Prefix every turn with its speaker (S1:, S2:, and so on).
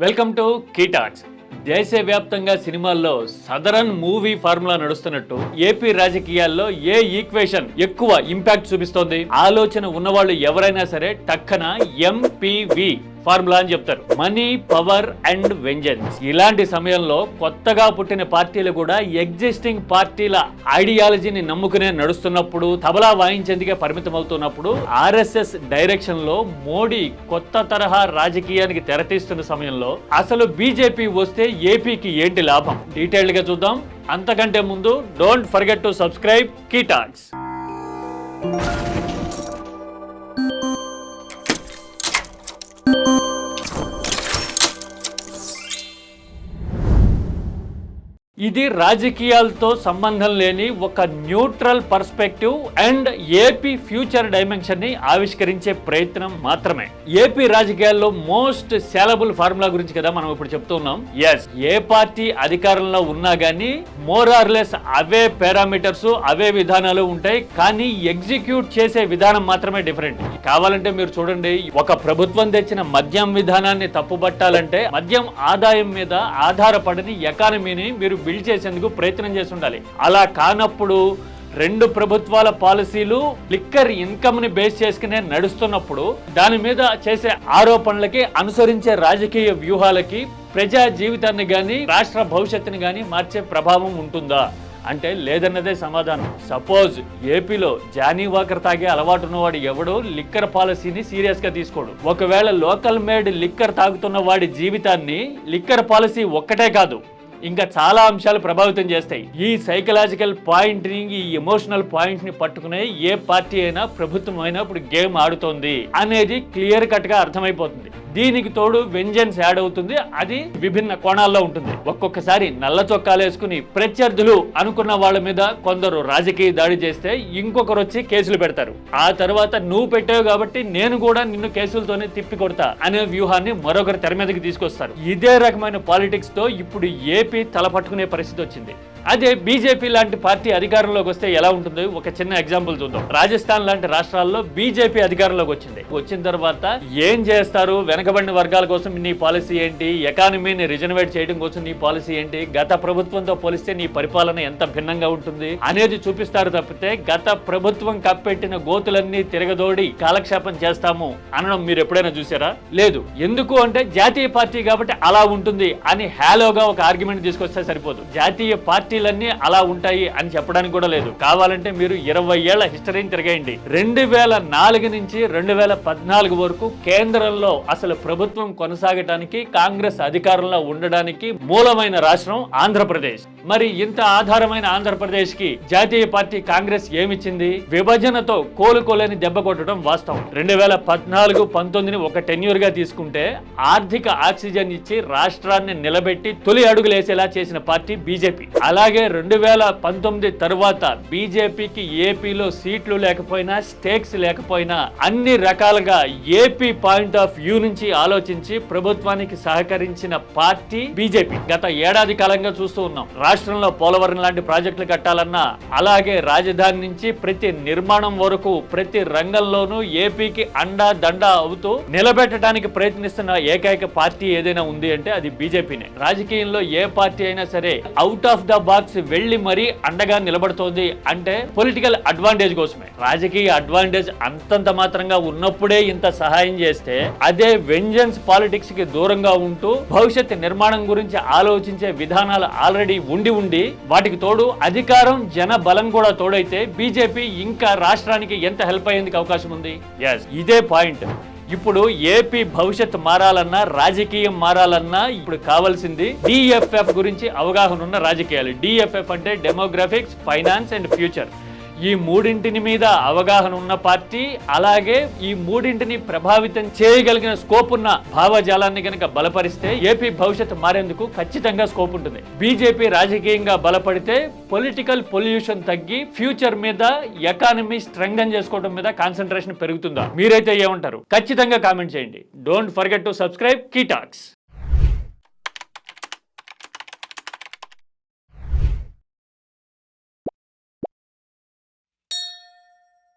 S1: Welcome to కీటాక్స్. దేశవ్యాప్తంగా సినిమాల్లో southern movie formula నడుస్తున్నట్టు AP రాజకీయాల్లో ఏ ఈక్వేషన్ ఎక్కువ ఇంపాక్ట్ చూపిస్తోంది? ఆలోచన ఉన్నవాళ్ళు ఎవరైనా సరే టక్కన ఎంపీవి ఫార్ములా అని చెప్తారు. Money, power and vengeance. ఇలాంటి సమయంలో కొత్తగా పుట్టిన పార్టీలు కూడా ఎగ్జిస్టింగ్ పార్టీల ఐడియాలజీని నమ్ముకునే నడుస్తున్నప్పుడు, తబలా వాయించేందుకే పరిమితం అవుతున్నప్పుడు, ఆర్ఎస్ఎస్ డైరెక్షన్ లో మోడీ కొత్త తరహా రాజకీయానికి తెరతీస్తున్న సమయంలో అసలు బీజేపీ వస్తే ఏపీకి ఏంటి లాభం? డీటెయిల్డ్ గా చూద్దాం. అంతకంటే ముందు డోంట్ ఫర్గెట్ టు సబ్స్క్రైబ్ కీటాక్స్. ఇది రాజకీయాలతో సంబంధం లేని ఒక neutral perspective and AP future dimension ని ఆవిష్కరించే ప్రయత్నం మాత్రమే. ఏపీ రాజకీయాల్లో మోస్ట్ సేలబుల్ ఫార్ములా గురించి కదా మనం ఇప్పుడు చెప్తున్నాం. ఎస్, ఏ పార్టీ అధికారంలో ఉన్నా గానీ మోర్ ఆర్ లెస్ అవే పారామీటర్స్, అవే విధానాలు ఉంటాయి. కానీ ఎగ్జిక్యూట్ చేసే విధానం మాత్రమే డిఫరెంట్. కావాలంటే మీరు చూడండి, ఒక ప్రభుత్వం తెచ్చిన మద్యం విధానాన్ని తప్పుబట్టాలంటే మద్యం ఆదాయం మీద ఆధారపడని ఎకానమీని మీరు బిల్డ్ చేసేందుకు ప్రయత్నం చేసి ఉండాలి. అలా కానప్పుడు రెండు ప్రభుత్వాల పాలసీలు లిక్కర్ ఇన్కమ్ ని బేస్ చేసుకునే నడుస్తున్నప్పుడు దాని మీద చేసే ఆరోపణలకి, అనుసరించే రాజకీయ వ్యూహాలకి ప్రజా జీవితాన్ని గాని రాష్ట్ర భవిష్యత్తుని గాని మార్చే ప్రభావం ఉంటుందా అంటే లేదన్నదే సమాధానం. సపోజ్ ఏపీలో జానీ వాకర్ తాగే అలవాటు ఉన్నవాడు ఎవడు లిక్కర్ పాలసీని సీరియస్ గా తీసుకోడు. ఒకవేళ లోకల్ మేడ్ లిక్కర్ తాగుతున్న వాడి జీవితాన్ని లిక్కర్ పాలసీ ఒక్కటే కాదు, ఇంకా చాలా అంశాలు ప్రభావితం చేస్తాయి. ఈ సైకలాజికల్ పాయింట్ ని, ఈ ఎమోషనల్ పాయింట్ ని పట్టుకునే ఏ పార్టీ అయినా, ప్రభుత్వం అయినా ఇప్పుడు గేమ్ ఆడుతోంది అనేది క్లియర్ కట్ గా అర్థమైపోతుంది. దీనికి తోడు వెంజెన్స్ యాడ్ అవుతుంది. అది విభిన్న కోణాల్లో ఉంటుంది. ఒక్కొక్కసారి నల్ల చొక్కాలు వేసుకుని ప్రత్యర్థులు అనుకున్న వాళ్ళ మీద కొందరు రాజకీయ దాడి చేస్తే ఇంకొకరు వచ్చి కేసులు పెడతారు. ఆ తర్వాత నువ్వు పెట్టావు కాబట్టి నేను కూడా నిన్ను కేసులతోనే తిప్పి కొడతా అనే వ్యూహాన్ని మరొకరు తెర మీదకి తీసుకొస్తారు. ఇదే రకమైన పాలిటిక్స్ తో ఇప్పుడు ఏపీ తలపట్టుకునే పరిస్థితి వచ్చింది. అదే బీజేపీ లాంటి పార్టీ అధికారంలోకి వస్తే ఎలా ఉంటుందో ఒక చిన్న ఎగ్జాంపుల్ చూద్దాం. రాజస్థాన్ లాంటి రాష్ట్రాల్లో బీజేపీ అధికారంలోకి వచ్చింది. వచ్చిన తర్వాత ఏం చేస్తారు, వెనకబడిన వర్గాల కోసం నీ పాలసీ ఏంటి, ఎకానమీని రిజనరేట్ చేయడం కోసం నీ పాలసీ ఏంటి, గత ప్రభుత్వంతో పోలిస్తే నీ పరిపాలన ఎంత భిన్నంగా ఉంటుంది అనేది చూపిస్తారు తప్పితే గత ప్రభుత్వం కప్పెట్టిన గోతులన్నీ తిరగదోడి కాలక్షేపం చేస్తాము అనడం మీరు ఎప్పుడైనా చూసారా? లేదు. ఎందుకు అంటే జాతీయ పార్టీ కాబట్టి అలా ఉంటుంది అని హ్యాలోగా ఒక ఆర్గ్యుమెంట్ తీసుకొస్తే సరిపోదు. జాతీయ పార్టీలన్నీ అలా ఉంటాయి అని చెప్పడానికి కూడా లేదు. కావాలంటే మీరు 20 ఏళ్ల హిస్టరీని తిరగేయండి. 2004 నుంచి 2014 వరకు కేంద్రంలో అసలు ప్రభుత్వం కొనసాగటానికి, కాంగ్రెస్ అధికారంలో ఉండడానికి మూలమైన రాష్ట్రం ఆంధ్రప్రదేశ్. మరి ఇంత ఆధారమైన ఆంధ్రప్రదేశ్ కి జాతీయ పార్టీ కాంగ్రెస్ ఏమిచ్చింది? విభజనతో కోలుకోలేని దెబ్బ కొట్టడం వాస్తవం. 2014-19 ఒక టెన్యూర్ గా తీసుకుంటే ఆర్థిక ఆక్సిజన్ ఇచ్చి రాష్ట్రాన్ని నిలబెట్టి తొలి అడుగులేసేలా చేసిన పార్టీ బీజేపీ. అలాగే 2019 తరువాత బీజేపీకి ఏపీలో సీట్లు లేకపోయినా, స్టేక్స్ లేకపోయినా అన్ని రకాలుగా ఏపీ పాయింట్ ఆఫ్ వ్యూ నుంచి ఆలోచించి ప్రభుత్వానికి సహకరించిన పార్టీ బీజేపీ. గత ఏడాది కాలంగా చూస్తూ ఉన్నాం. రాష్ట్రంలో పోలవరం లాంటి ప్రాజెక్టులు కట్టాలన్నా, అలాగే రాజధాని నుంచి ప్రతి నిర్మాణం వరకు ప్రతి రంగంలోనూ ఏపీకి అండా దండా అవుతూ నిలబెట్టడానికి ప్రయత్నిస్తున్న ఏకైక పార్టీ ఏదైనా ఉంది అంటే అది బీజేపీనే. రాజకీయంలో ఏ పార్టీ అయినా సరే అవుట్ ఆఫ్ ద బాక్స్ వెళ్లి మరీ అండగా నిలబడుతోంది అంటే పొలిటికల్ అడ్వాంటేజ్ కోసమే. రాజకీయ అడ్వాంటేజ్ అంతంత మాత్రంగా ఉన్నప్పుడే ఇంత సహాయం చేస్తే, అదే వెంజెన్స్ పాలిటిక్స్ కి దూరంగా ఉంటూ భవిష్యత్ నిర్మాణం గురించి ఆలోచించే విధానాలు ఆల్రెడీ ఉండి వాటికి తోడు అధికారం, జన బలం కూడా తోడైతే బీజేపీ ఇంకా రాష్ట్రానికి ఎంత హెల్ప్ అయ్యేందుకు అవకాశం ఉంది? ఎస్, ఇదే పాయింట్. ఇప్పుడు ఏపీ భవిష్యత్ మారాలన్నా, రాజకీయం మారాలన్నా ఇప్పుడు కావాల్సింది డిఎఫ్ఎఫ్ గురించి అవగాహన ఉన్న రాజకీయాలు. డిఎఫ్ఎఫ్ అంటే డెమోగ్రఫిక్స్, ఫైనాన్స్ అండ్ ఫ్యూచర్. ఈ మూడింటిని మీద అవగాహన ఉన్న పార్టీ, అలాగే ఈ మూడింటిని ప్రభావితం చేయగలిగిన స్కోప్ ఉన్న భావజాలాన్ని కనుక బలపరిస్తే ఏపీ భవిష్యత్తు మారేందుకు ఖచ్చితంగా స్కోప్ ఉంటుంది. బీజేపీ రాజకీయంగా బలపడితే పొలిటికల్ పొల్యూషన్ తగ్గి ఫ్యూచర్ మీద, ఎకానమీ స్ట్రెంగ్థెన్ చేసుకోవడం మీద కాన్సన్ట్రేషన్ పెరుగుతుందా? మీరైతే ఏమంటారు? ఖచ్చితంగా కామెంట్ చేయండి. Don't forget to subscribe కీటాక్స్.